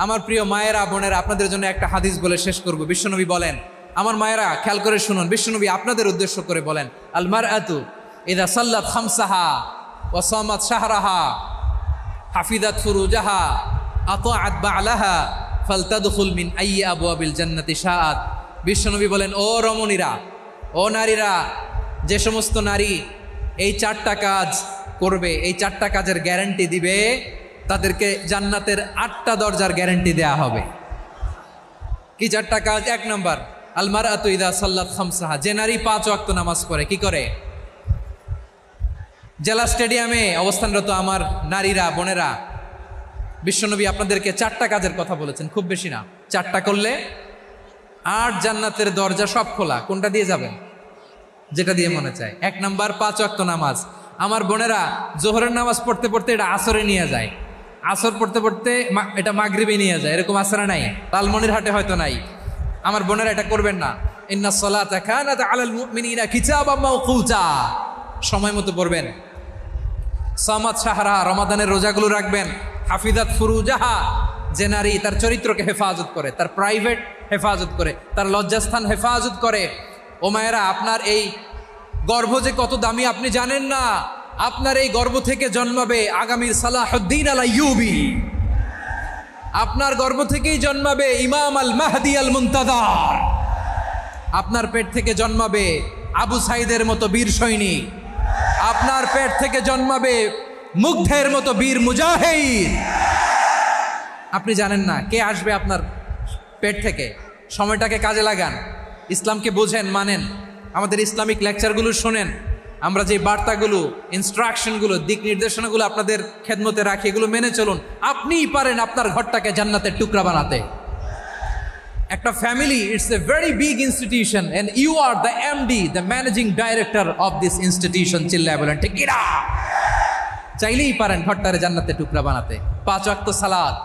আমার প্রিয় মায়েরা বোনেরা, আপনাদের জন্য একটা হাদিস বলে শেষ করব। বিশ্বনবী বলেন, আমার মায়েরা খেয়াল করে শুনুন, বিশ্বনবী আপনাদের উদ্দেশ্য করে বলেন, আল মারআতু ইযা সাল্লাত খামসাহা ওয়া সামাত শাহরাহা হাফিজাত ফুরুজাহা আতাআত বা'লাহা ফালতাদখুল মিন আইয়ি আবওয়াবিল জান্নাতি শাআত। বিশ্বনবী বলেন, ও রমণীরা, ও নারীরা, যে সমস্ত নারী এই 4টা কাজ করবে, এই 4টা কাজের গ্যারান্টি দিবে, তাদেরকে জান্নাতের 8টা দরজার গ্যারান্টি দেয়া হবে। কি 4টা কাজ? 1 নম্বর, আল মারআতু ইযা সাল্লাত খামসাহা, যে নারী 5 ওয়াক্ত নামাজ পড়ে। কি করে? জেলা স্টেডিয়ামে অবস্থানরত আমার নারীরা বোনেরা, বিশ্বনবী আপনাদেরকে 4টা কাজের কথা বলেছেন, খুব বেশি না। 4টা করলে 8 জান্নাতের দরজা সব খোলা। কোনটা দিয়ে যাবেন? যেটা দিয়ে মনে চায়। 1 নম্বর 5 ওয়াক্ত নামাজ। আমার বোনেরা জোহরের নামাজ পড়তে পড়তে এটা আসরে নিয়ে যায়, আসর পড়তে পড়তে এটা মাগরিবে নিয়ে যায়। এরকম আসরে নাই, লালমনিরহাটে হয়তো নাই। আমার বোনেরা এটা করবেন না। ইন্নাস সালাতা কানাত আলাল মুমিনিনা কিতাবাম মাওকুতা, সময় মতো পড়বেন। সামাত শাহরা, রমাদানের রোজাগুলো রাখবেন। হাফিজাত ফুরুজাহা, যে নারী তার চরিত্রকে হেফাজত করে, তার প্রাইভেট হেফাজত করে, তার লজ্জাস্থান হেফাজত করে। ও মায়েরা, আপনার এই গর্ভ যে কত দামি আপনি জানেন না। আপনার এই গর্ভ থেকে জন্মাবে আগামীর সালাহুদ্দিন আল আইয়ুবী। আপনার গর্ভ থেকেই জন্মাবে ইমাম আল মাহদি আল মুনতাজার। আপনার পেট থেকে জন্মাবে আবু সাইদের মতো বীর সৈনিক। আপনার পেট থেকে জন্মাবে মুগ্ধের মতো বীর মুজাহিদ। আপনি জানেন না কে আসবে আপনার পেট থেকে। সময়টাকে কাজে লাগান, ইসলামকে বোঝেন, মানেন, আমাদের ইসলামিক লেকচারগুলো শোনেন। আমরা যে বার্তাগুলো, ইনস্ট্রাকশনগুলো, দিক নির্দেশনাগুলো আপনাদের খেদমতে রাখি, এগুলো মেনে চলুন। আপনিই পারেন আপনার ঘরটাকে জান্নাতের টুকরা বানাতে। একটা family, it's a very big institution and you are the MD, the managing director of this institution. চিল্লায় বলেন ঠিক কিনা? চাইলেই পারেন ঘরটারে জান্নাতের টুকরা বানাতে। 5 ওয়াক্ত সালাত,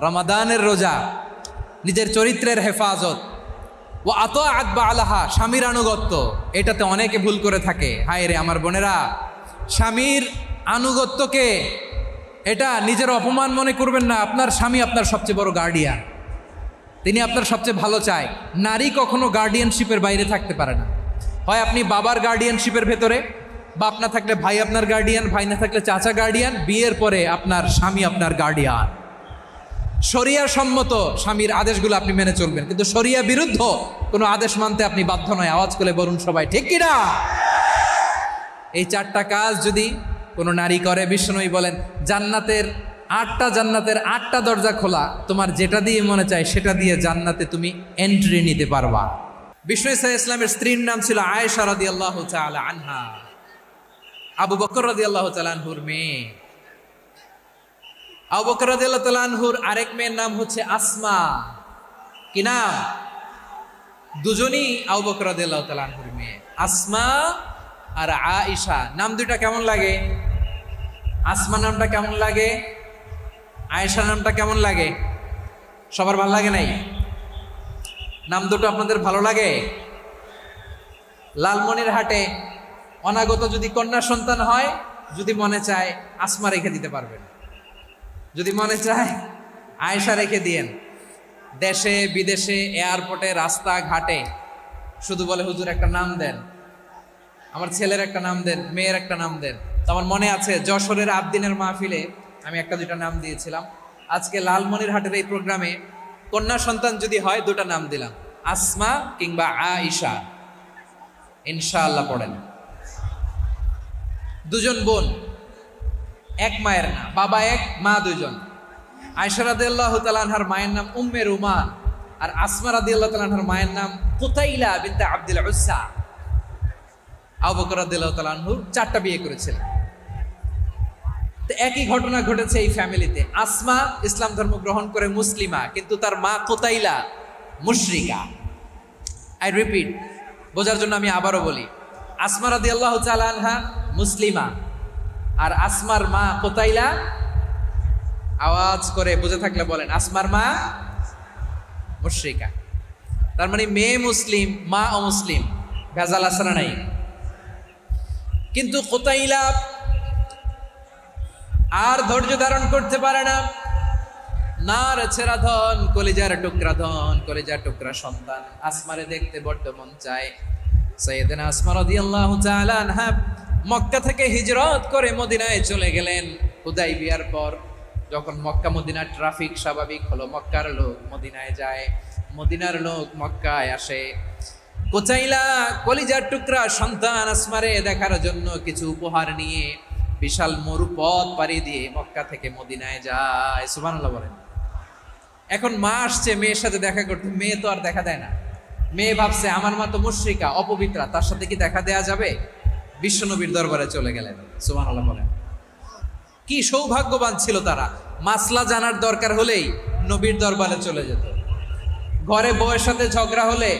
রমাদানের রোজা, নিজের চরিত্রের হেফাজত, ও আতাআত বা'লাহা, স্বামীর আনুগত্য। এটাতে অনেকে ভুল করে থাকে। হায় রে আমার বোনেরা, স্বামীর আনুগত্যকে এটা নিজের অপমান মনে করবেন না। আপনার স্বামী আপনার সবচেয়ে বড় গার্ডিয়ান, তিনি আপনার সবচেয়ে ভালো চায়। নারী কখনো গার্ডিয়ানশিপের বাইরে থাকতে পারে না। হয় আপনি বাবার গার্ডিয়ানশিপের ভেতরে, বাপ না থাকলে ভাই আপনার গার্ডিয়ান, ভাই না থাকলে চাচা গার্ডিয়ান, বিয়ের পরে আপনার স্বামী আপনার গার্ডিয়ান। শরিয়া সম্মত স্বামীর আদেশগুলো আপনি মেনে চলবেন, কিন্তু শরিয়া বিরুদ্ধ কোনো আদেশ মানতে আপনি বাধ্য নয়। আওয়াজ করে বলুন সবাই ঠিক কিনা? এই 4টা কাজ যদি কোনো নারী করে, বিশ্বনবী বলেন জান্নাতের 8টা দরজা খোলা। তোমার যেটা দিয়ে মনে চায় সেটা দিয়ে জান্নাতে তুমি এন্ট্রি নিতে পারবা। বিষ্ণু ইসলামের স্ত্রীর নাম ছিল আয়েশা রাদিয়াল্লাহু তাআলা আনহা, আবু বকর রাদিয়াল্লাহু তাআলা আনহুর মেয়ে। আবু বকর রাদিয়াল্লাহু তাআলা আনহুর আরেক মেয়ের নাম হচ্ছে আসমা। কি নাম? দুজনই আবু বকর রাদিয়াল্লাহু তাআলা আনহুর মেয়ে, আসমা আর আয়েশা। নাম দুইটা কেমন লাগে? আসমা নামটা কেমন লাগে? আয়েশা নামটা কেমন লাগে? সবার ভালো লাগে নাই? নাম দুটো আপনাদের ভালো লাগে? লালমনিরহাটে অনাগত যদি কন্যা সন্তান হয়, যদি মনে চায় আসমা রেখে দিতে পারবেন, যদি মনে চায় আয়েশা রেখে দিয়েন। দেশে বিদেশে, এয়ারপোর্টে, রাস্তাঘাটে শুধু বলে হুজুর একটা নাম দেন, আমার ছেলের একটা নাম দেন, মেয়ের একটা নাম দেন। তো আমার মনে আছে যশোরের আবদিনের মাহফিলে আমি 1-2টা নাম দিয়েছিলাম। আজকে লালমনিরহাটের এই প্রোগ্রামে কন্যা সন্তান যদি হয় 2টা নাম দিলাম, আসমা কিংবা আয়েশা। ইনশাআল্লাহ পড়েন। দুজন বোন, এক মায়ের না, বাবা এক, মা দুজন। আয়েশা রাদিয়াল্লাহু তাআলা আনহার মায়ের নাম উম্মে রুমান, আর আসমা রাদিয়াল্লাহু তাআলা আনহার মায়ের নাম কুতাইলা বিনতে আব্দুল উজ্জা। আবু বকর রাদিয়াল্লাহু তাআলা আনহু 4টা বিয়ে করেছিলেন। তো একই ঘটনা ঘটেছে এই ফ্যামিলিতে। আসমা ইসলাম ধর্ম গ্রহণ করে মুসলিমা, কিন্তু তার মা কুতাইলা মুশরিকা। আই রিপিট, বোঝার জন্য আমি আবারও বলি, আসমা রাদিয়াল্লাহু তাআলা আনহা মুসলিমা, আর আসমার মা কুতাইলা। আওয়াজ করে বুঝে থাকলে বলেন, আসমার মা মুশরিকা। তার মানে মেয়ে মুসলিম, মা অমুসলিম। ভেজাল আছে না নাই? কিন্তু কুতাইলা আর ধৈর্য ধারণ করতে পারে না। নার ছেড়া ধন, কলিজার টুকরা ধন, কলিজার টুকরা সন্তান আসমারে দেখতে বড্ড মন চায়। সাইয়েদনা আসমা রাদিয়াল্লাহু তাআলা আনহা মক্কা থেকে হিজরত করে মদিনায় চলে গেলেন হুদাইবিয়ার পর। যখন মক্কা মদিনার ট্রাফিক স্বাভাবিক হলো, মক্কার লোক মদিনায় যায়, মদিনার লোক মক্কায় আসে। কোচাইলা কলিজার টুকরা সন্তান আসমারে দেখার জন্য কিছু উপহার নিয়ে বিশাল মরুপথ পাড়ি দিয়ে মক্কা থেকে মদিনায় যায়। সুবহানাল্লাহ বলেন। এখন মা আসছে মেয়ের সাথে দেখা করতে, মেয়ে তো আর দেখা দেয় না। মেয়ে ভাবছে আমার মা তো মুশরিকা, অপবিত্রা, তার সাথে কি দেখা দেয়া যাবে? বিশ্বনবীর দরবারে চলে গেলেন। সুবহানাল্লাহ বলেন। কি সৌভাগ্যবান ছিল তারা, মাসলা জানার দরকার হলেই নবীর দরবারে চলে যেত। ঘরে বউয়ের সাথে ঝগড়া হলে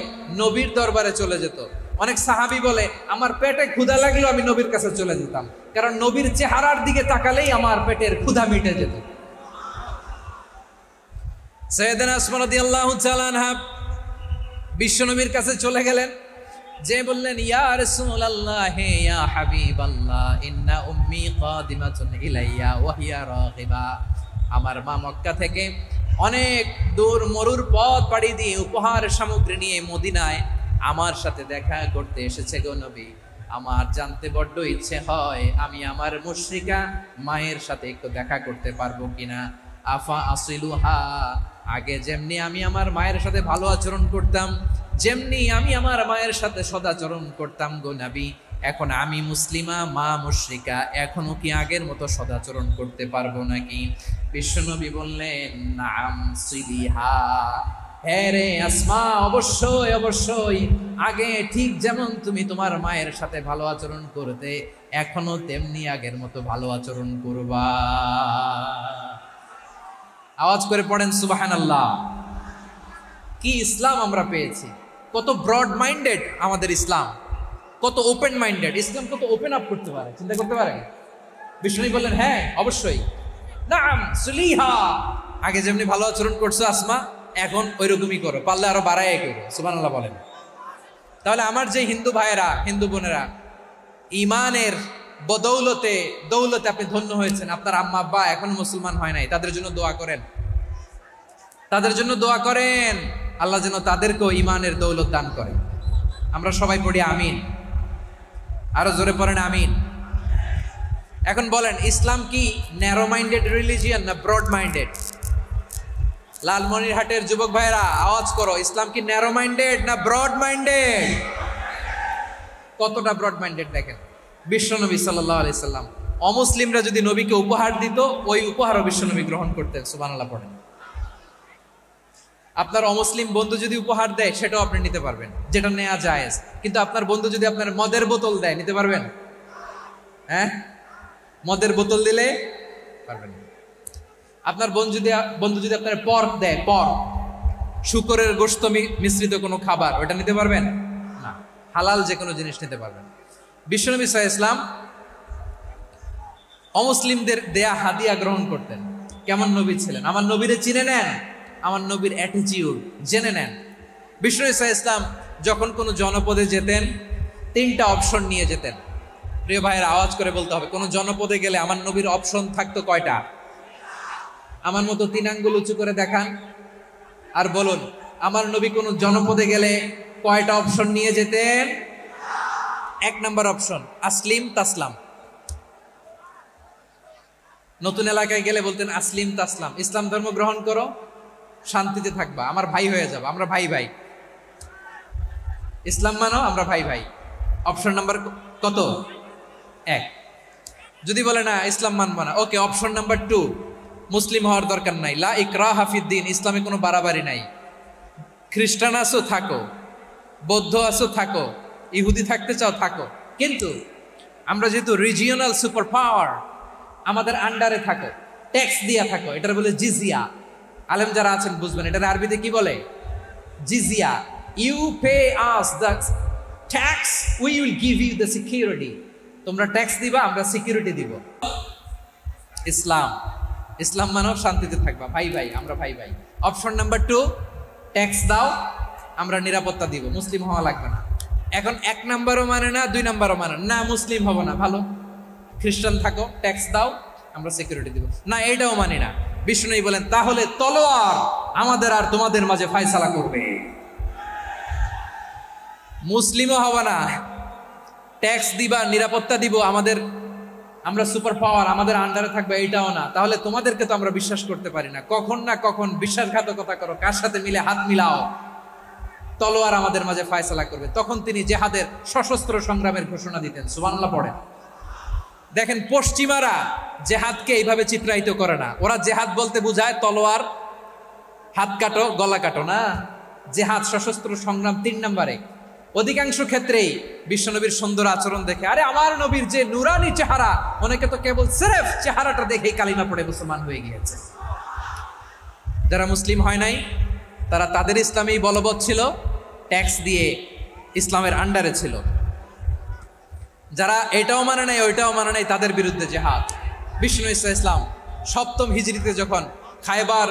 নবীর দরবারে চলে যেত। অনেক সাহাবী বলে আমার পেটে ক্ষুধা লাগলেও আমি নবীর কাছে চলে যেতাম, কারণ নবীর চেহারার দিকে তাকালেই আমার পেটের ক্ষুধা মিটে যেত। সাইয়েদনা আসমা রাদিয়াল্লাহু তাআলা আনহা বিশ্বনবীর কাছে চলে গেলেন, যে বললেন ইয়া রাসূলুল্লাহ ইয়া হাবিবাল্লাহ ইন্না উম্মি কাদিমাতুন ইলাইয়া ওয়া হিয়া রাগিবা। আমার মা মক্কা থেকে অনেক দূর মরুর পথ পাড়ি দিয়ে উপহার সামগ্রী নিয়ে মদিনায় আমার সাথে দেখা করতে এসেছে গো নবী। আমার জানতে বড্ড ইচ্ছে হয় আমি আমার মুশরিকা মায়ের সাথে একটু দেখা করতে পারবো কিনা। আফা আসিলুহা, আগে যেমনি আমি আমার মায়ের সাথে ভালো আচরণ করতাম, যেমনি আমি আমার মায়ের সাথে সদাচরণ করতাম গো নবী, এখন আমি মুসলিমা মা মুশরিকা, এখনো কি আগের মতো সদাচরণ করতে পারবো নাকি? বিশ্বনবী বললেন নাম সিলিহা, হ্যাঁ রে আসমা, অবশ্যই অবশ্যই, আগে ঠিক যেমন তুমি তোমার মায়ের সাথে ভালো আচরণ করতে, এখনো তেমনি আগের মতো ভালো আচরণ করবা। আওয়াজ করে পড়েন সুবহানাল্লাহ। কি ইসলাম আমরা পেয়েছি! কত ব্রড মাইন্ডেড আমাদের ইসলাম, কত ওপেন মাইন্ডেড ইসলাম, কত ওপেন আপ করতে পারে, চিন্তা করতে পারে। বিষ্ণু বললেন হ্যাঁ অবশ্যই, নাম সুলিহা, আগে যেমনি ভালো আচরণ করছো আসমা, এখন ওইরকমই করো, পারলে আরো বাড়াই করো। সুবহানাল্লাহ বলেন। তাহলে আমার যে হিন্দু ভাইয়েরা, হিন্দু বোনেরা, ইমানের বদৌলতে দৌলতে আপনি ধন্য হয়েছেন, আপনার আম্মা আব্বা এখন মুসলমান হয় নাই, তাদের জন্য দোয়া করেন, তাদের জন্য দোয়া করেন, আল্লাহ যেন তাদেরকেও ইমানের দৌলত দান করে। আমরা সবাই পড়ি আমিন, আরো জোরে পড়েন আমিন। এখন বলেন ইসলাম কি ন্যারো মাইন্ডেড রিলিজিয়ান না ব্রড মাইন্ডেড? লালমনিরহাটের যুবক ভাইরা আওয়াজ করো, ইসলাম কি ন্যারো মাইন্ডেড না ব্রড মাইন্ডেড? কতটা ব্রড মাইন্ডেড দেখেন। বিশ্বনবী সাল্লাল্লাহু আলাইহি সাল্লাম অমুসলিমরা যদি নবীকে উপহার দিত, ওই উপহারও বিশ্বনবী গ্রহণ করতেন। সুবহানাল্লাহ পড়েন। আপনার অমুসলিম বন্ধু যদি উপহার দেয় সেটাও আপনি নিতে পারবেন, যেটা নেওয়া জায়েজ। কিন্তু আপনার বন্ধু যদি আপনার মদের বোতল দেয়, নিতে পারবেন? হ্যাঁ, মদের বোতল দিলে পারবেন। আপনার বন্ধু যদি আপনার পর্ক দেয়, পর্ক, শুকরের গোশত মিশ্রিত কোনো খাবার, ওটা নিতে পারবেন না। হালাল যে কোনো জিনিস নিতে পারবেন। বিশ্বনবী সাল্লাল্লাহু আলাইহি ওয়াসাল্লাম অমুসলিমদের দেয়া হাদিয়া গ্রহণ করতেন। কেমন নবী ছিলেন! আমার নবীরে চিনে নেন, আমার নবীর অ্যাটিটিউড জেনে নেন। বিশ্বনবী সাল্লাল্লাহু আলাইহি ওয়াসাল্লাম যখন কোনো জনপদে যেতেন, 3টা অপশন নিয়ে যেতেন। প্রিয় ভাইয়ের আওয়াজ করে বলতে হবে, কোনো জনপদে গেলে আমার নবীর অপশন থাকতো কয়টা? আমার মতো 3 আঙ্গুল উঁচু করে দেখান আর বলুন, আমার নবী কোনো জনপদে গেলে কয়টা অপশন নিয়ে যেতেন? 1 নম্বর অপশন আসলিম তাসলাম। নতুন এলাকায় গেলে বলতেন আসলিম তাসলাম, ইসলাম ধর্ম গ্রহণ করো, শান্তিতে থাকবা, আমার ভাই হয়ে যাবো, আমরা ভাই ভাই, ইসলাম মানো, আমরা ভাই ভাই। অপশন নাম্বার কত? 1। যদি বলে না ইসলাম মানবো না, ওকে, অপশন নাম্বার 2, মুসলিম হওয়ার দরকার নাই, লা ইকরাহা ফিদ্দিন, ইসলামে কোনো বাড়াবাড়ি নাই। খ্রিস্টান আছো থাকো, বৌদ্ধ আছো থাকো, ইহুদি থাকতে চাও থাকো, কিন্তু আমরা যেহেতু রিজিওনাল সুপার পাওয়ার, আমাদের আন্ডারে থাকো, ট্যাক্স দিয়া থাকো, এটার বলে জিজিয়া। আলেম যারা আছেন বুঝবেন, এটার আরবিতে কি বলে? জিজিয়া। You pay us the tax, we will give you the security. তোমরা ট্যাক্স দিবা, আমরা সিকিউরিটি দিব। ইসলাম, ইসলাম মানব, শান্তিতে থাকবা, ভাই ভাই, আমরা ভাই ভাই। অপশন নাম্বার 2, ট্যাক্স দাও, আমরা নিরাপত্তা দিব, মুসলিম হওয়া লাগবে না। এখন 1 নাম্বারও মানে না, 2 নাম্বারও মানে না, মুসলিম হবো না, ভালো, খ্রিস্টান থাকো, ট্যাক্স দাও, আমরা সিকিউরিটি দিব না, এটাও মানি না। বিষ্ণু বলেন, তাহলে তলোয়ার আমাদের আর তোমাদের মাঝে ফায়সালা করবে। মুসলিমও হবে না, ট্যাক্স দিবা, নিরাপত্তা দিব, আমরা সুপার পাওয়ার, আমাদের আন্ডারে থাকবে, এইটাও না। তাহলে তোমাদেরকে তো আমরা বিশ্বাস করতে পারি না, কখন না কখন বিশ্বাসঘাতকতা করো, কার সাথে মিলে হাত মিলাও, তলোয়ার আমাদের মাঝে ফায়সালা করবে। তখন তিনি জেহাদের সশস্ত্র সংগ্রামের ঘোষণা দিতেন। সুবহানাল্লাহ পড়েন। দেখেন, পশ্চিমারা জেহাদকে এইভাবে চিত্রায়িত করে না। ওরা জেহাদ বলতে বুঝায় তলোয়ার, হাত কাটো, গলা কাটো না। জেহাদ সশস্ত্র সংগ্রাম 3 নম্বরে। অধিকাংশ ক্ষেত্রেই বিশ্বনবীর সুন্দর আচরণ দেখে, আরে আমার নবীর যে নুরানি চেহারা, অনেকে তো কেবল সিরেফ চেহারাটা দেখেই কালিমা পড়ে মুসলমান হয়ে গিয়েছে। যারা মুসলিম হয় নাই তারা তাদের ইসলামেই বলবৎ ছিল, ট্যাক্স দিয়ে ইসলামের আন্ডারে ছিল। যারা এটাও মানে নাই ওইটাও মানে নাই, তাদের বিরুদ্ধে জেহাদ। বিষ্ণু ইসলাম 7ম হিজরিতে যখন খায়বার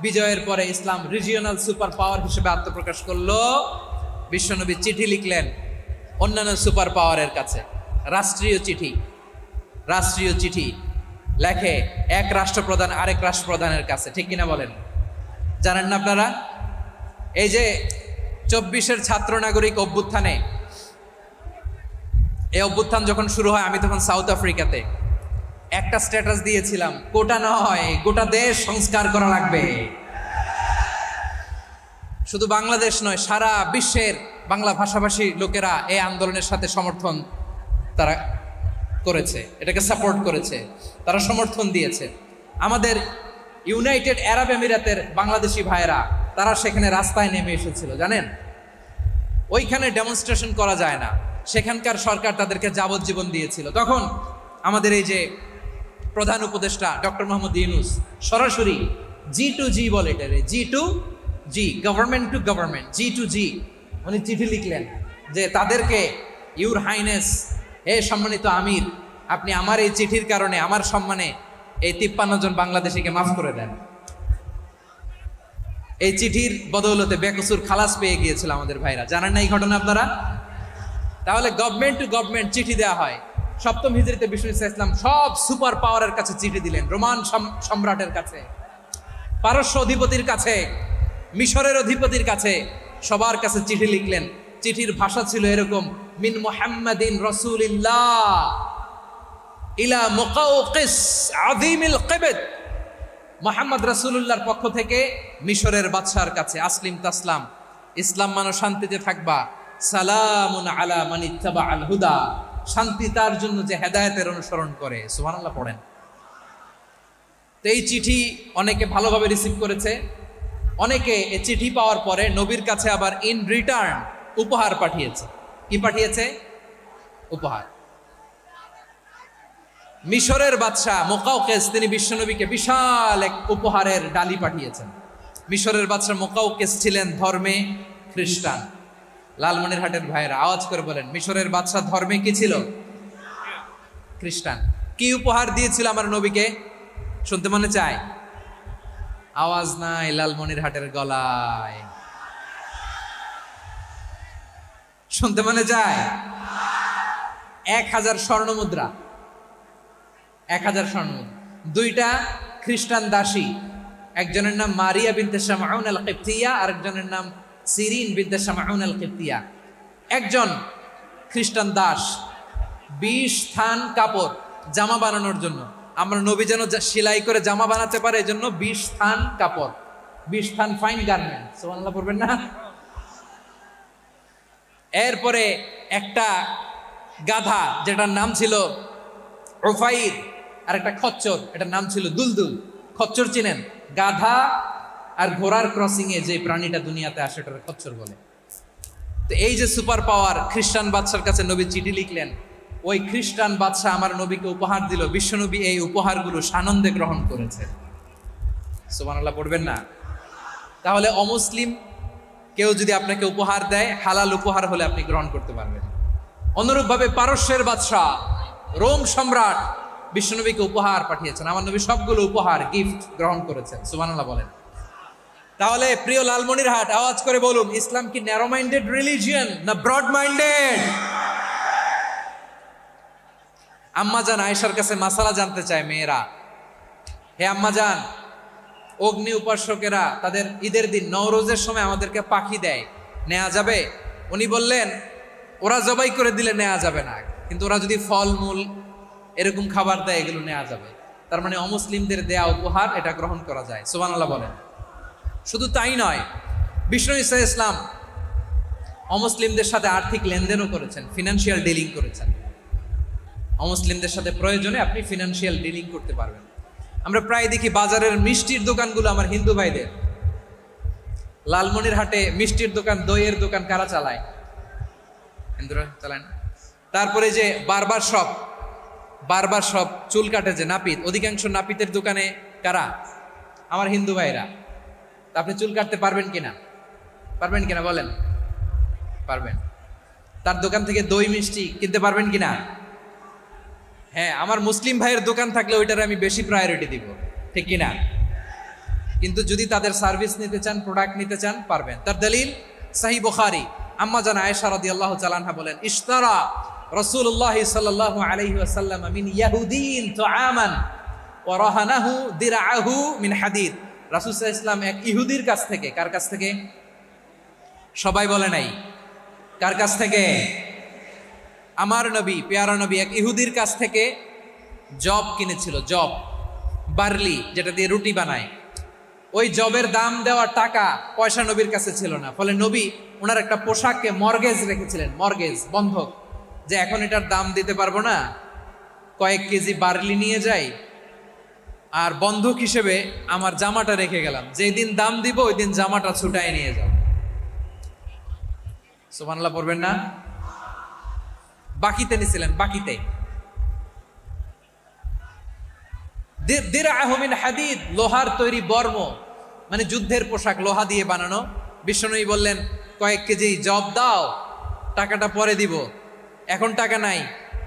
বিজয়ের পরে ইসলাম রিজিওনাল সুপার পাওয়ার হিসেবে আত্মপ্রকাশ করলো, বিশ্বনবী চিঠি লিখলেন অন্যান্য সুপার পাওয়ারের কাছে। রাষ্ট্রীয় চিঠি লেখে এক রাষ্ট্রপ্রধান আরেক রাষ্ট্রপ্রধানের কাছে। ঠিক কিনা বলেন? জানেন না আপনারা? এই যে 24-এর ছাত্র নাগরিক অভ্যুত্থানে, এই অভ্যুত্থান যখন শুরু হয়, আমি তখন সাউথ আফ্রিকাতে একটা স্ট্যাটাস দিয়েছিলাম, কোটা নয় গোটা দেশ সংস্কার করা লাগবে। শুধু বাংলাদেশ নয়, সারা বিশ্বের বাংলা ভাষাভাষী লোকেরা এই আন্দোলনের সাথে সমর্থন তারা করেছে, এটাকে সাপোর্ট করেছে, তারা সমর্থন দিয়েছে। আমাদের ইউনাইটেড আরব আমিরাতের বাংলাদেশি ভাইয়েরা তারা সেখানে রাস্তায় নেমে এসেছিল, জানেন? ওইখানে ডেমনস্ট্রেশন করা যায় না, সেখানকার সরকার তাদেরকে যাবজ্জীবন দিয়েছিল। তখন আমাদের এই যে প্রধান উপদেষ্টা ডক্টর মোহাম্মদ ইউনূস সরাসরি G2G বলে, এটা G2G, government to government, G2G, উনি চিঠি লিখলেন যে তাদেরকে, ইউর হাইনেস, হে সম্মানিত আমির, আপনি আমার এই চিঠির কারণে আমার সম্মানে এই 53 জন বাংলাদেশিকে মাফ করে দেন। এই চিঠির বদৌলতে বেকসুর খালাস পেয়ে গিয়েছিল আমাদের ভাইরা। জানেন না এই ঘটনা আপনারা? তাহলে গভর্নমেন্ট টু গভর্নমেন্ট চিঠি দেওয়া হয়। 7ম হিজরিতে বিষ্ণু ইসলাম সব সুপার পাওয়ারের কাছে চিঠি দিলেন, রোমান সম্রাটের কাছে, পারস্য অধিপতির কাছে, মিশরের অধিপতির কাছে, সবার কাছে চিঠি লিখলেন। চিঠির ভাষা ছিল এরকম, মিন মুহাম্মাদিন রাসূলিল্লাহ ইলা মুকাওকিস আযীমিল কিবত, মুহাম্মদ রাসূলুল্লাহর পক্ষ থেকে মিশরের বাদশার কাছে, আসলিম তাসলাম, ইসলাম মানো শান্তিতে থাকবা, সালামুন আলা মান ইত্তাবাআল হুদা, শান্তি তার জন্য যে হেদায়েতের অনুসরণ করে। সুবহানাল্লাহ পড়েন। তো এই চিঠি অনেকে ভালোভাবে রিসিভ করেছে। অনেকে এই চিঠি পাওয়ার পরে নবীর কাছে আবার ইন রিটার্ন উপহার পাঠিয়েছে। কি পাঠিয়েছে? উপহার। মিশরের বাদশা মুকাওকিস তিনি বিশ্বনবীকে বিশাল এক উপহারের ডালি পাঠিয়েছেন। মিশরের বাদশা মুকাওকিস ছিলেন ধর্মে খ্রিস্টান। লালমনিরহাটের ভাইয়েরা আওয়াজ করে বলেন, মিশরের বাদশা ধর্মে কি ছিল? খ্রিস্টান। কি উপহার দিয়েছিল আমার নবীকে? শুনতে মনে চায়? আওয়াজ নাই লালমনিরহাটের গলায়, শুনতে মনে চায়? 1000 স্বর্ণ মুদ্রা, 1000 স্বর্ণ মুদ্রা। 2টা খ্রিস্টান দাসী, একজনের নাম মারিয়া বিনতে শামউন আল কিবতিয়া, আরেকজনের নাম সিরিন বিনতে শামউন আল কিবতিয়া। একজন খ্রিস্টান দাস 20 থান কাপড় জামা বানানোর জন্য, আমরা নবী যেন সেলাই করে জামা বানাতে পারে এজন্য 20 থান কাপড়, 20 থান ফাইন গার্মেন্ট। সুবহানাল্লাহ পড়বেন না? এরপরে একটা গাধা যেটার নাম ছিল উফাইর, আর একটা খচ্চর, এটার নাম ছিল দুলদুল। খচ্চর চিনেন? গাধা আর ঘোড়ার ক্রসিং এ যে প্রাণীটা দুনিয়াতে আসে ওটার খচ্চর বলে। তো এই যে সুপার পাওয়ার খ্রিস্টান বাদশার কাছে নবী চিঠি লিখলেন, ওই খ্রিস্টান বাদশা আমার নবীকে উপহার দিল। বিশ্বনবী এই উপহারগুলো সানন্দে গ্রহণ করেছে। সুবহানাল্লাহ পড়বেন না? তাহলে অমুসলিম কেউ যদি আপনাকে উপহার দেয়, হালাল উপহার হলে আপনি গ্রহণ করতে পারবেন। অনুরূপভাবে পারস্যের বাদশা, রোম সম্রাট বিশ্বনবীকে উপহার পাঠিয়েছেন। আমার নবী সবগুলো উপহার, গিফট গ্রহণ করেছেন। সুবহানাল্লাহ বলেন। তাহলে প্রিয় লালমনিরহাট আওয়াজ করে বলুন, ইসলাম কি ন্যারো মাইন্ডেড রিলিজিয়ন না ব্রড মাইন্ডেড? আম্মাজান আয়েশার কাছে মাসালা জানতে চায় মেয়েরা, হে আম্মাজান, অগ্নি উপাসকেরা তাদের ঈদের দিন নওরোজের সময় আমাদেরকে পাখি দেয়, নেওয়া যাবে? উনি বললেন ওরা জবাই করে দিলে নেওয়া যাবে না, কিন্তু ওরা যদি ফলমূল এরকম খাবার দেয় এগুলো নেওয়া যাবে। তার মানে অমুসলিমদের দেয়া উপহার এটা গ্রহণ করা যায়। সুবহানাল্লাহ বলেন। শুধু তাই নয়, বিষ্ণু ঈসা ইসলাম অমুসলিমদের সাথে আর্থিক লেনদেনও করেছেন, ফিনান্সিয়াল ডিলিং করেছেন। অমুসলিমদের সাথে প্রয়োজনে আপনি ফিনান্সিয়াল ডিলিং করতে পারবেন। আমরা প্রায় দেখি বাজারের মিষ্টির দোকানগুলো আমার হিন্দু ভাইদের। লালমনির হাটে মিষ্টির দোকান, দইয়ের দোকান কারা চালায়? হিন্দুরা চালায় না? তারপরে যে বারবার শপ, চুল কাটে যে নাপিত, অধিকাংশ নাপিতের দোকানে কারা? আমার হিন্দু ভাইরা। আপনি চুল কাটতে পারবেন কিনা? বলেন, পারবেন। তার দোকান থেকে দই মিষ্টি কিনতে পারবেন কিনা? হ্যাঁ, আমার মুসলিম ভাইয়ের দোকান থাকলে ওইটার আমি বেশি প্রায়োরিটি দিব, ঠিক কিনা? কিন্তু যদি তাদের সার্ভিস নিতে চান, প্রোডাক্ট নিতে চান, পারবেন। তার দলিল সহিহ বুখারী, আম্মা জান আয়েশা রাদিয়াল্লাহু তাআলা আনহা বলেন, ইশতারা রাসূলুল্লাহ সাল্লাল্লাহু আলাইহি ওয়াসাল্লাম মিন ইয়াহুদিন তুআমান ওয়া রাহানাহু দিরআহু মিন হাদিদ। রাসূল সাল্লাল্লাহু আলাইহি ওয়াসাল্লাম এক ইহুদির কাছ থেকে, কার কাছ থেকে? সবাই বলে নাই, কার কাছ থেকে? আমার নবী, পেয়ারা নবী এক ইহুদির কাছ থেকে জব কিনেছিল, জব, বার্লি, যেটা দিয়ে রুটি বানায়। ওই জবের দাম দেওয়ার টাকা পয়সা নবীর কাছে ছিল না, ফলে নবী ওনার একটা পোশাককে মর্গেজ রেখেছিলেন, মর্গেজ, বন্ধক, যে এখন এটার দাম দিতে পারবো না, কয়েক কেজি বার্লি নিয়ে যাই আর বন্ধক হিসেবে আমার জামাটা রেখে গেলাম, যেই দিন দাম দিব ওই দিন জামাটা ছুটাই নিয়ে যাও। সুবহানাল্লাহ পড়বেন না? বাকিতে নিছিলেন, বাকিতে। দিরআহু মিন হাদিদ, লোহার তৈরি বর্ম, মানে যুদ্ধের পোশাক, লোহা দিয়ে বানানো। বিষ্ণুনবী বললেন কয়েক কেজি জব দাও, টাকাটা পরে দিব, এখন টাকা নাই,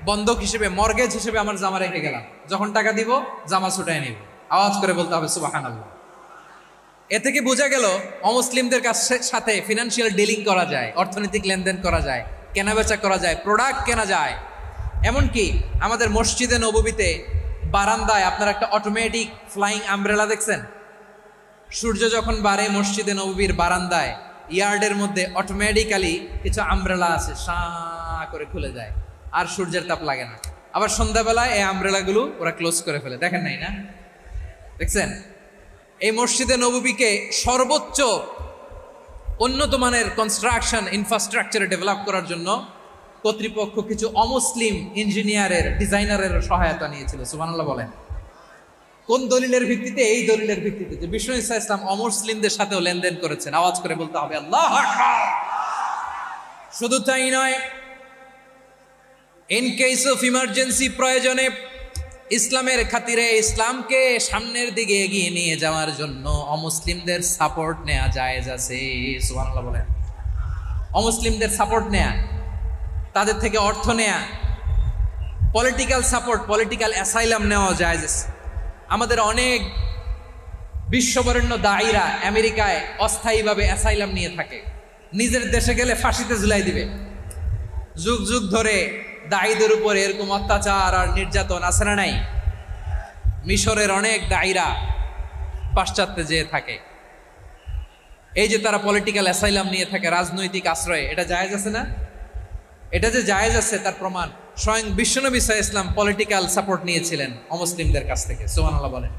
বন্ধক হিসেবে, মর্গেজ হিসেবে আমার জামা রেখে গেলাম, যখন টাকা দিব জামা ছুটাই নিব। আওয়াজ করে বলতে হবে সুবহানাল্লাহ। এ থেকে বোঝা গেল অমুসলিমদের সাথে ফিনান্সিয়াল ডিলিং করা যায়, অর্থনৈতিক লেনদেন করা যায়, কেনাবেচা করা যায়, প্রোডাক্ট কেনা যায়। এমনকি আমাদের মসজিদে নববীতে বারান্দায় আপনারা একটা অটোমেটিক ফ্লাইং আমব্রেলা দেখছেন? সূর্য যখন বাড়ে মসজিদে নববীর বারান্দায় ইয়ার্ডের মধ্যে অটোমেটিক্যালি কিছু আমব্রেলা আছে, সাঁ করে খুলে যায়, আর সূর্যের তাপ লাগে না। আবার সন্ধ্যাবেলায় এই আমব্রেলাগুলো ওরা ক্লোজ করে ফেলে, দেখেন নাই না? দেখছেন? এই মসজিদে নববীকে সর্বোচ্চ উন্নত মানের কনস্ট্রাকশন ইনফ্রাস্ট্রাকচারে ডেভেলপ করার জন্য কর্তৃপক্ষ কিছু অমুসলিম ইঞ্জিনিয়ারের, ডিজাইনারের সহায়তা নিয়েছিল। সুবহানাল্লাহ বলেন। কোন দলিলের ভিত্তিতে? এই দলিলের ভিত্তিতে যে বিষ্ণু ঈসা ইসলাম অমুসলিমদের সাথেও লেনদেন করেছেন। আওয়াজ করে বলতে হবে আল্লাহু আকবার। শুধু তাই নয়, ইন কেস অফ ইমার্জেন্সি, প্রয়োজনে ইসলামের খাতিরে, ইসলামকে সামনের দিকে এগিয়ে নিয়ে যাওয়ার জন্য অমুসলিমদের সাপোর্ট নেওয়া জায়েজ আছে। সুবহানাল্লাহ বলেন। অমুসলিমদের সাপোর্ট নেয়া, তাদের থেকে অর্থ নেয়া, পলিটিক্যাল সাপোর্ট, পলিটিক্যাল অ্যাসাইলাম নেওয়া জায়েজ আছে। আমাদের অনেক বিশ্ববরেণ্য দায়ীরা আমেরিকায় অস্থায়ীভাবে অ্যাসাইলাম নিয়ে থাকে, নিজের দেশে গেলে ফাঁসিতে ঝুলাই দিবে। যুগ যুগ ধরে দায়ীদের উপরে এরকম অত্যাচার আর নির্যাতন আছে না নাই? মিশরের অনেক দায়ীরা পাশ্চাত্যে যেয়ে থাকে, এই যে তারা পলিটিক্যাল অ্যাসাইলাম নিয়ে থাকে, রাজনৈতিক আশ্রয়ে, এটা জায়েজ আছে না? এটা যে জায়েজ আছে তার প্রমাণ স্বয়ং বিশ্বনবী সাল্লাল্লাহু আলাইহি ওয়াসাল্লাম পলিটিক্যাল সাপোর্ট নিয়েছিলেন অমুসলিমদের কাছ থেকে। সুবহানাল্লাহ বলেন।